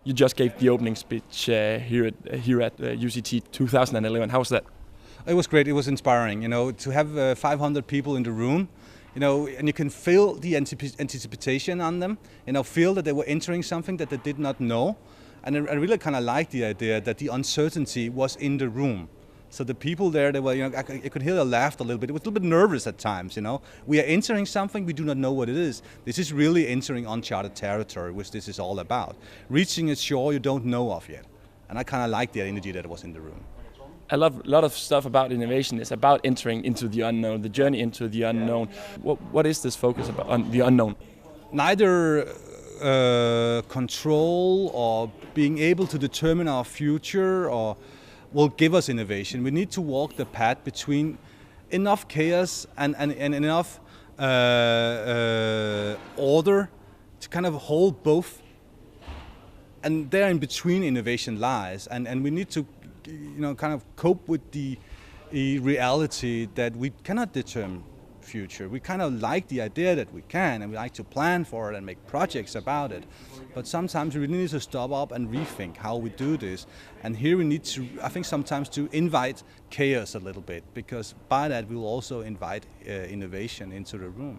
You just gave the opening speech here at UCT 2011. How was that? It was great. It was inspiring. To have 500 people in the room, and you can feel the anticipation on them. Feel that they were entering something that they did not know, and I really kind of liked the idea that the uncertainty was in the room. So the people there, they were, I could hear they laughed a little bit. It was a little bit nervous at times. We are entering something we do not know what it is. This is really entering uncharted territory, which this is all about. Reaching a shore you don't know of yet, and I kind of liked the energy that was in the room. I love a lot of stuff about innovation. It's about entering into the unknown, the journey into the unknown. What is this focus about on the unknown? Neither control or being able to determine our future will give us innovation. We need to walk the path between enough chaos and enough order to kind of hold both. And there in between innovation lies, and we need to kind of cope with the reality that we cannot determine future. We kind of like the idea that we can, and we like to plan for it and make projects about it. But sometimes we really need to stop up and rethink how we do this. And here we need to, I think, sometimes to invite chaos a little bit, because by that we will also invite innovation into the room.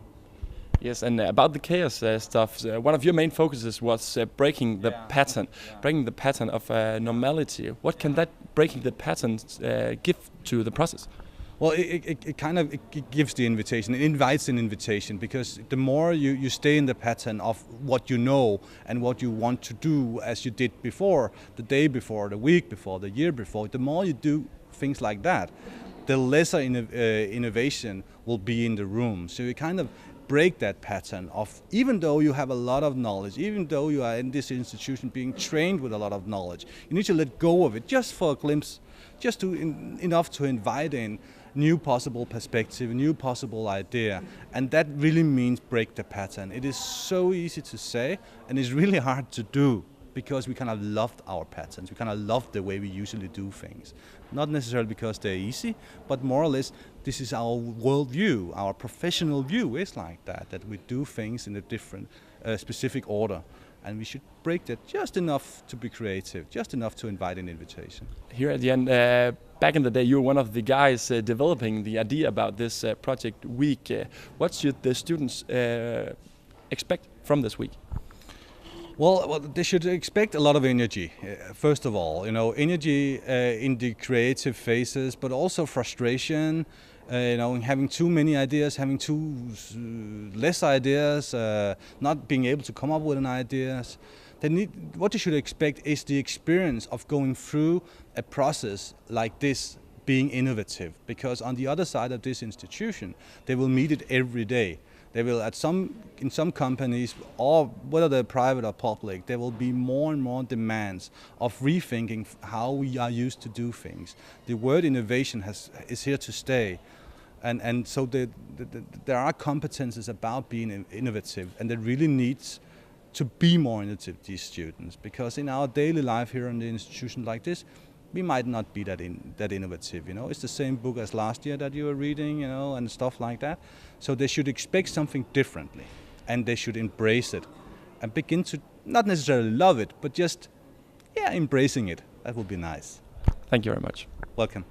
Yes, and about the chaos stuff, one of your main focuses was breaking the pattern of normality. What can that breaking the pattern give to the process? Well, it gives the invitation. It invites an invitation, because the more you stay in the pattern of what you know and what you want to do as you did before, the day before, the week before, the year before, the more you do things like that, the lesser innovation will be in the room. So you kind of break that pattern of, even though you have a lot of knowledge, even though you are in this institution being trained with a lot of knowledge, you need to let go of it just for a glimpse, just enough to invite in new possible perspective, new possible idea. And that really means break the pattern. It is so easy to say, and it's really hard to do, because we kind of loved our patterns. We kind of loved the way we usually do things. Not necessarily because they're easy, but more or less this is our worldview, our professional view is like that we do things in a different, specific order. And we should break that just enough to be creative, just enough to invite an invitation. Here at the end, back in the day, you were one of the guys developing the idea about this project week. What should the students expect from this week? Well, they should expect a lot of energy. First of all, energy in the creative phases, but also frustration. Having too many ideas, having too less ideas, not being able to come up with an ideas. What you should expect is the experience of going through a process like this, being innovative. Because on the other side of this institution, they will meet it every day. They will, in some companies, or whether they're private or public, there will be more and more demands of rethinking how we are used to do things. The word innovation is here to stay. And so there are competences about being innovative, and that really needs to be more innovative, these students, because in our daily life here in the institution like this, we might not be that innovative. It's the same book as last year that you were reading, and stuff like that. So they should expect something differently, and they should embrace it, and begin to not necessarily love it, but just embracing it. That would be nice. Thank you very much. Welcome.